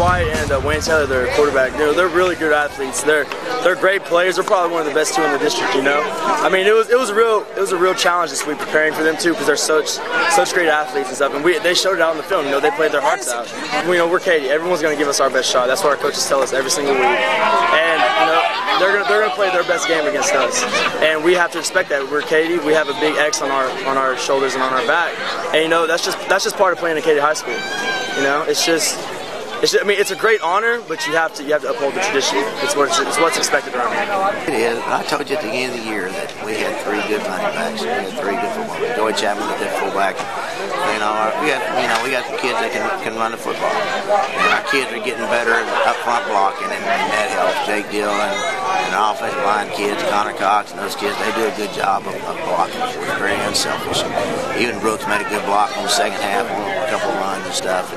White and Wayne Taylor, their quarterback, they're really good athletes. They're great players. They're probably one of the best two in the district. I mean, it was a real challenge this week preparing for them too, because they're such great athletes and stuff. And they showed it out on the film. They played their hearts out. We're Katy. Everyone's going to give us our best shot. That's what our coaches tell us every single week. And they're going to play their best game against us, and we have to expect that. We're Katy. We have a big X on our shoulders and on our back, and that's just part of playing at Katy High School. I mean, it's a great honor, but you have to uphold the tradition. It's what's expected around here. It is. I told you at the beginning of the year that we had 3 good running backs. We had 3 good football. Joey Chapman, a good fullback. We got the kids that can run the football. And our kids are getting better up front blocking, and that helps. Jake Dillon and our offensive line kids, Connor Cox, and those kids, they do a good job of blocking. We're very unselfish. Even Brooks made a good block on the second half on a couple of runs and stuff.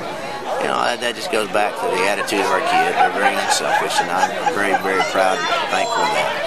That just goes back to the attitude of our kids. They're very unselfish, and I'm very, very proud and thankful of that.